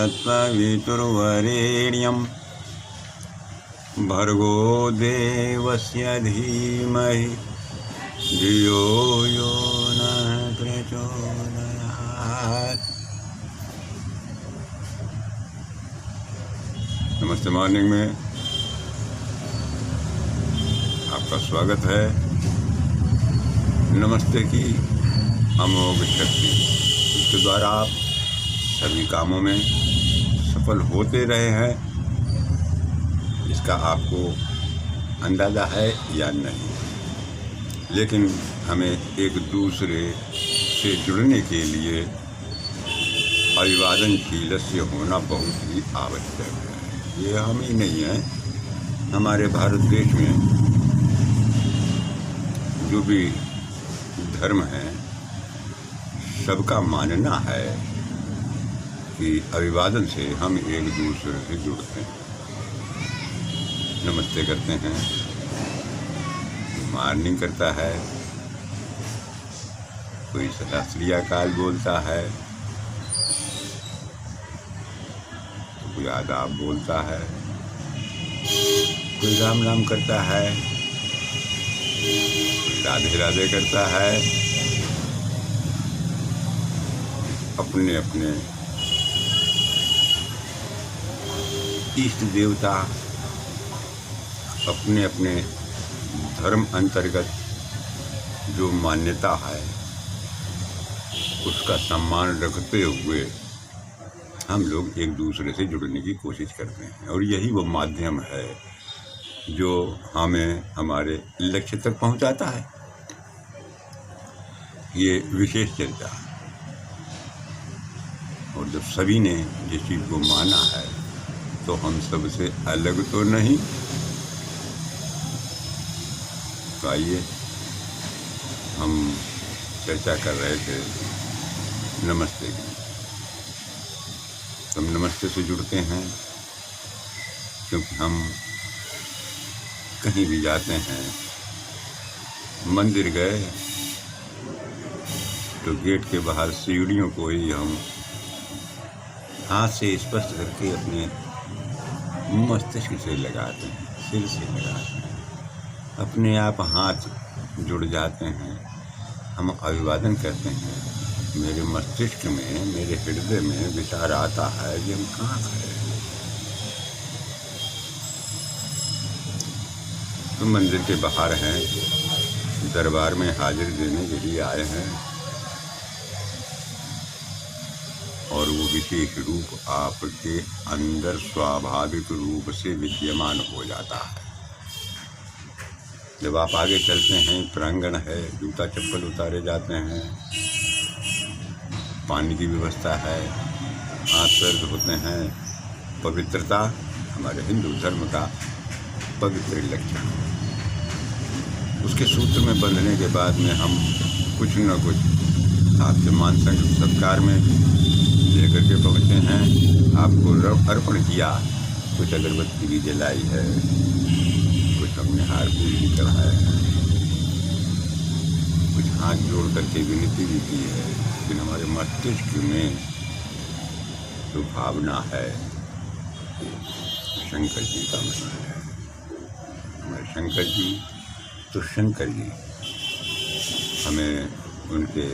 तत्सवितुर्वरेण्यं भर्गो देवस्य धीमहि धियो यो न प्रचोदयात्। नमस्ते मॉर्निंग में आपका स्वागत है। नमस्ते की अमोघ शक्ति उसके द्वारा आप सभी कामों में सफल होते रहे हैं, इसका आपको अंदाज़ा है या नहीं। लेकिन हमें एक दूसरे से जुड़ने के लिए अभिवादनशील होना बहुत ही आवश्यक है। ये हम ही नहीं है, हमारे भारत देश में जो भी धर्म है सबका मानना है कि अभिवादन से हम एक दूसरे से जुड़ते हैं, नमस्ते करते हैं, मॉर्निंग करता है, कोई सत श्री अकाल बोलता है, कोई आदाब बोलता है, कोई राम राम करता है, कोई राधे राधे करता है। अपने अपने इष्ट देवता, अपने अपने धर्म अंतर्गत जो मान्यता है उसका सम्मान रखते हुए हम लोग एक दूसरे से जुड़ने की कोशिश करते हैं, और यही वो माध्यम है जो हमें हमारे लक्ष्य तक पहुंचाता है। ये विशेष चर्चा, और जब सभी ने जिस चीज़ को माना है तो हम सबसे अलग तो नहीं। तो आइए, हम चर्चा कर रहे थे नमस्ते की। हम नमस्ते से जुड़ते हैं क्योंकि हम कहीं भी जाते हैं, मंदिर गए तो गेट के बाहर सीढ़ियों को ही हम हाथ से स्पर्श करके अपने मस्तिष्क से लगाते हैं, सिर से लगाते हैं, अपने आप हाथ जुड़ जाते हैं। हम अभिवादन करते हैं, मेरे मस्तिष्क में, मेरे हृदय में विचार आता है कि हम कहाँ खड़े हैं। तो मंदिर के बाहर हैं, दरबार में हाजिरी देने के लिए आए हैं, और वो विशेष रूप आपके अंदर स्वाभाविक रूप से विद्यमान हो जाता है। जब आप आगे चलते हैं, प्रांगण है, जूता चप्पल उतारे जाते हैं, पानी की व्यवस्था है, हाथ पैर धोते हैं। पवित्रता हमारे हिंदू धर्म का पवित्र लक्षण है। उसके सूत्र में बंधने के बाद में हम कुछ न कुछ आपके मान सत्कार में लेकर के पहुँचे हैं, आपको अर्पण किया, कुछ अगरबत्ती भी जलाई है, कुछ हमने हार पूरी भी चढ़ाया है, कुछ हाथ जोड़ करके विनती भी की है। लेकिन हमारे मस्तिष्क में जो भावना है शंकर जी का मंदिर है। हमारे शंकर जी तो शंकर जी, हमें उनके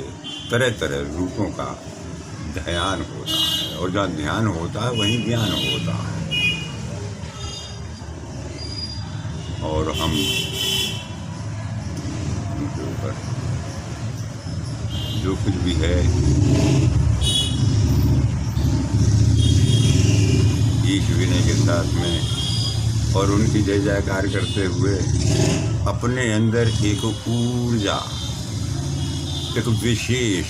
तरह तरह रूपों का ध्यान होता है, और जहाँ ध्यान होता है वहीं ज्ञान होता है। और हम उनके ऊपर जो कुछ भी है ईश विनय के साथ में और उनकी जय जयकार करते हुए अपने अंदर एक ऊर्जा, एक विशेष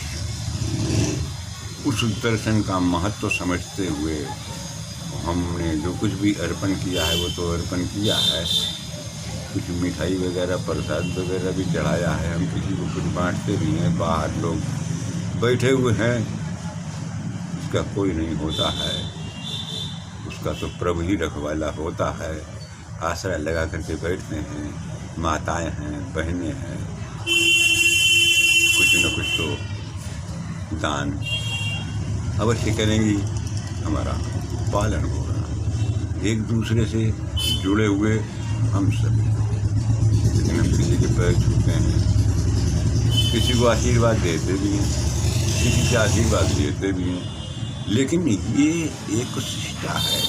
उस दर्शन का महत्व समझते हुए हमने जो कुछ भी अर्पण किया है वो तो अर्पण किया है, कुछ मिठाई वगैरह प्रसाद वगैरह भी चढ़ाया है, हम किसी को कुछ बांटते भी हैं। बाहर लोग बैठे हुए हैं, उसका कोई नहीं होता है, उसका तो प्रभु ही रखवाला होता है। आसरा लगा करके बैठते हैं, माताएं हैं, बहनें हैं, कुछ न कुछ तो दान अवश्य करेंगी। हमारा पालन हो रहा है। एक दूसरे से जुड़े हुए हम सभी, लेकिन हम किसी के पैर छूते हैं, किसी को आशीर्वाद देते भी हैं, किसी से आशीर्वाद लेते भी हैं, लेकिन ये एक शिष्टा है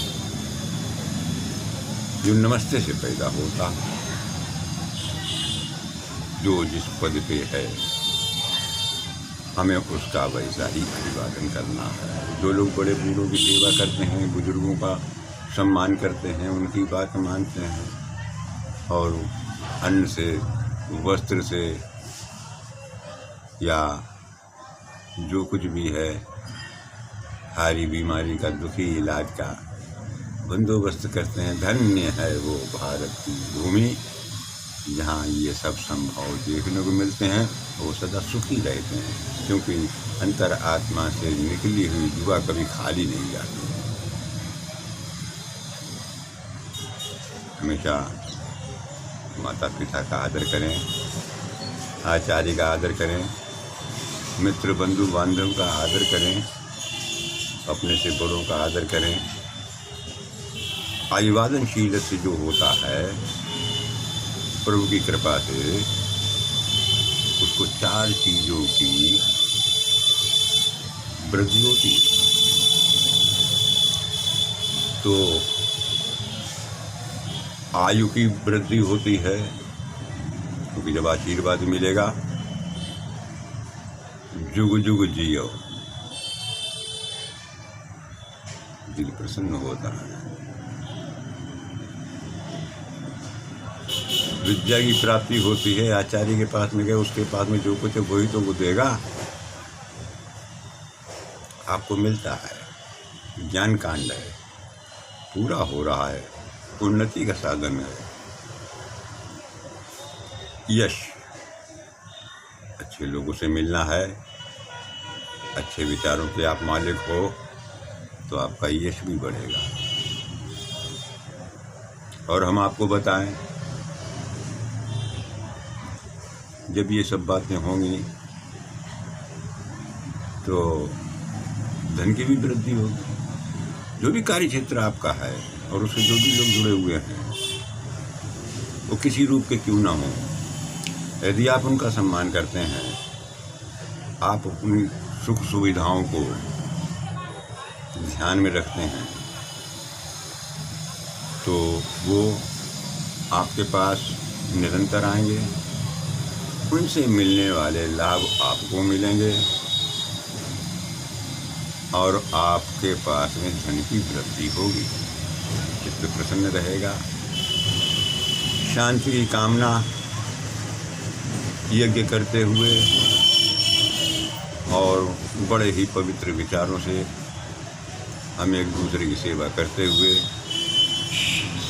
जो नमस्ते से पैदा होता है। जो जिस पद पे है हमें उसका वैसा ही अभिवादन करना है। जो लोग बड़े बूढ़ों की सेवा करते हैं, बुजुर्गों का सम्मान करते हैं, उनकी बात मानते हैं और अन्न से, वस्त्र से या जो कुछ भी है, हारी बीमारी का, दुखी इलाज का बंदोबस्त करते हैं। धन्य है वो भारत की भूमि जहाँ ये सब संभव देखने को मिलते हैं। वो सदा सुखी रहते हैं, क्योंकि अंतर आत्मा से निकली हुई दुआ कभी खाली नहीं जाती। हमेशा माता पिता का आदर करें, आचार्य का आदर करें, मित्र बंधु बांधव का आदर करें, अपने से बड़ों का आदर करें। अभिवादनशील से जो होता है प्रभु की कृपा से, उसको 4 चीज़ों की वृद्धि होती है। तो आयु की वृद्धि होती है, क्योंकि जब आशीर्वाद मिलेगा, जुग जुग जियो, दिल प्रसन्न होता है। विद्या की प्राप्ति होती है। आचार्य के पास में गए, उसके पास में जो कुछ है वही तो वो देगा, आपको मिलता है। ज्ञान कांड है, पूरा हो रहा है, उन्नति का साधन है। यश, अच्छे लोगों से मिलना है, अच्छे विचारों के आप मालिक हो तो आपका यश भी बढ़ेगा। और हम आपको बताएं, जब ये सब बातें होंगी तो धन की भी वृद्धि होगी। जो भी कार्य क्षेत्र आपका है और उससे जो भी लोग जुड़े हुए हैं, वो किसी रूप के क्यों ना हो, यदि आप उनका सम्मान करते हैं, आप अपनी सुख सुविधाओं को ध्यान में रखते हैं, तो वो आपके पास निरंतर आएंगे। उनसे मिलने वाले लाभ आपको मिलेंगे और आपके पास में धन की वृद्धि होगी, चित्त प्रसन्न रहेगा। शांति की कामना यज्ञ करते हुए और बड़े ही पवित्र विचारों से हम एक दूसरे की सेवा करते हुए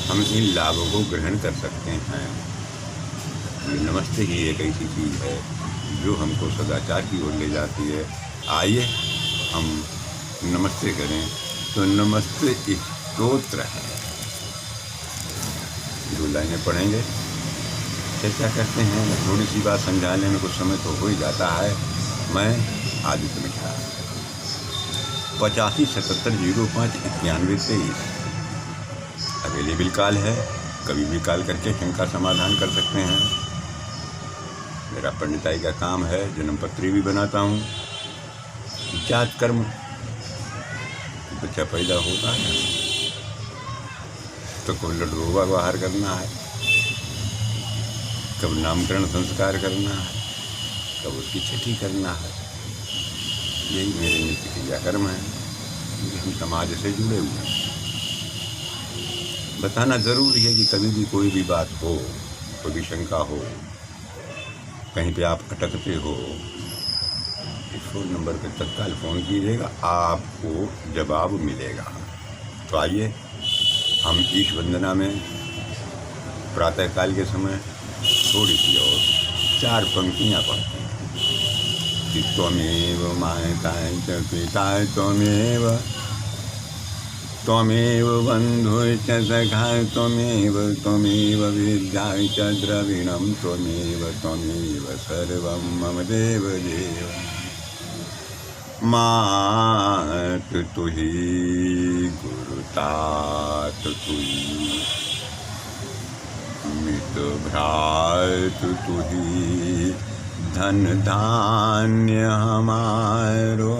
हम इन लाभों को ग्रहण कर सकते हैं। नमस्ते ही एक ऐसी चीज़ है जो हमको सदाचार की ओर ले जाती है। आइए हम नमस्ते करें। तो नमस्ते एक स्तोत्र है, 2 लाइनें पढ़ेंगे, चर्चा करते हैं। थोड़ी सी बात समझाने में कुछ समय तो हो ही जाता है। मैं आदित्य मिश्रा, 85 77 05 91 23 अवेलेबल कॉल है। कभी भी कॉल करके शंका समाधान कर सकते हैं। मेरा पंडिताई का काम है, जन्म पत्री भी बनाता हूँ। जात कर्म, बच्चा पैदा होता है तो कोई लडुआ बाहर करना है, कब नामकरण संस्कार करना है, कब उसकी छठी करना है। यही मेरे नित्य क्रियाकर्म है, क्योंकि हम समाज से जुड़े हुए हैं। बताना ज़रूरी है कि कभी भी कोई भी बात हो, कोई भी शंका हो, कहीं पे आप अटकते हो, इस फ़ोन नंबर पर तत्काल फ़ोन कीजिएगा, आपको जवाब मिलेगा। तो आइए हम ईश वंदना में प्रातःकाल के समय थोड़ी सी और 4 पंक्तियाँ पढ़ते हैं कि त्वमेव माताय च पिताय त्वमेव, त्वमेव बन्धुश्च सखाय त्वमेव, त्वमेव विद्याय च द्रविणं त्वमेव, त्वमेव सर्वं मम देव देव। मात तुही गुरु तात तुही, मित भ्रात तुही, धन धान्य हमारो।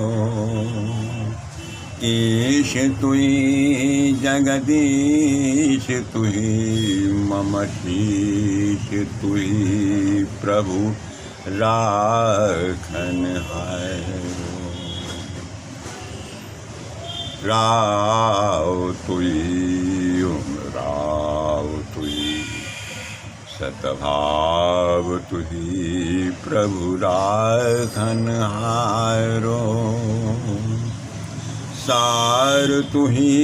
ईश तुही जगदीश तुही, मम शीश तुही, प्रभु राखन हारो। राव तुही राव तुही, सतभाव तुही, प्रभु राखन हारो। सार तुही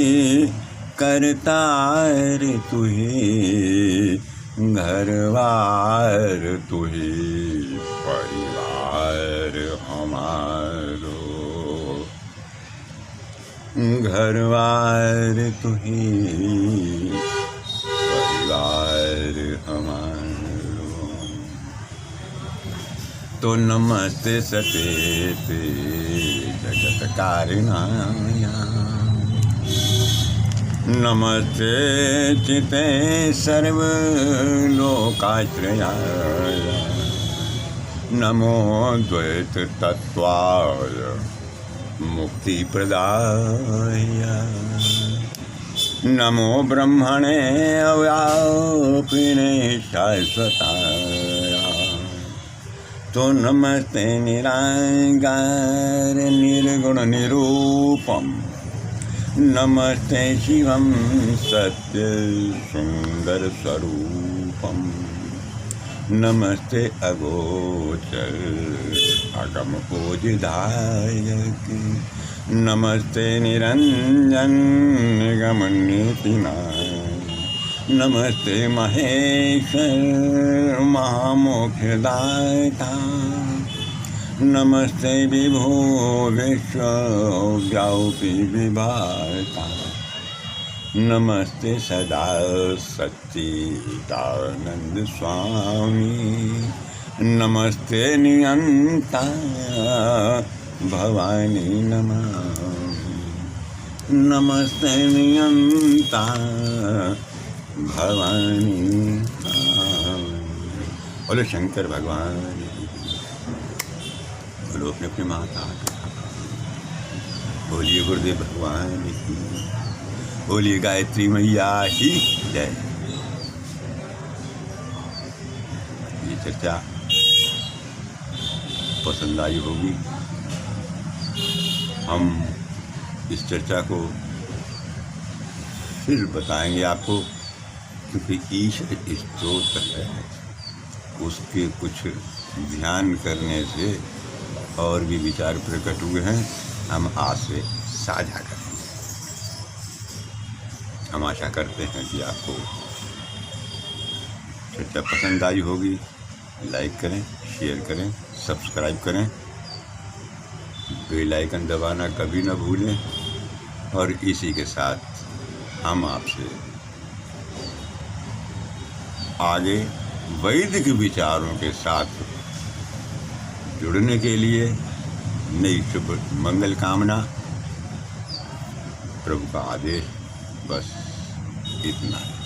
करतार तुही, घरवार तुही, परिवार हमारो। घरवार तुही, परिवार हमारो। तो नमस्ते सतेते जगत कारणाय, नमस्ते चिते सर्व लोकाश्रयाय, नमो द्वैत तत्वाय मुक्ति प्रदाय, नमो ब्रह्मणे अव्यापिने शाश्वताय। तो नमस्ते निराकार निर्गुण निरूपम, नमस्ते शिवम सत्य सुंदर स्वरूपम, नमस्ते अगोचर अगम बोधदायक, नमस्ते निरंजन निगम नीतिनाय, नमस्ते महेश्वर महामोक्षदाता, नमस्ते विभो विश्व व्यापी विभाता, नमस्ते सदा सच्चिदानंद स्वामी, नमस्ते नियंता भवानी नमामि, नमस्ते नियंता भवानी नमामि। बोलो शंकर भगवान, बोलो अपने अपने माता, बोलिए गुरुदेव भगवान की, बोलिए गायत्री मैया की जय। ये चर्चा पसंद आई होगी। हम इस चर्चा को फिर बताएंगे आपको, क्योंकि ईश्वर स्त्रोत है, उसके कुछ ध्यान करने से और भी विचार प्रकट हुए हैं, हम आज से साझा करेंगे। हम आशा करते हैं कि आपको चर्चा पसंद आई होगी। लाइक करें, शेयर करें, सब्सक्राइब करें, बेल आइकन दबाना कभी न भूलें। और इसी के साथ हम आपसे आगे वैदिक विचारों के साथ जुड़ने के लिए नई शुभ मंगल कामना, प्रभु का आदेश, बस इतना है।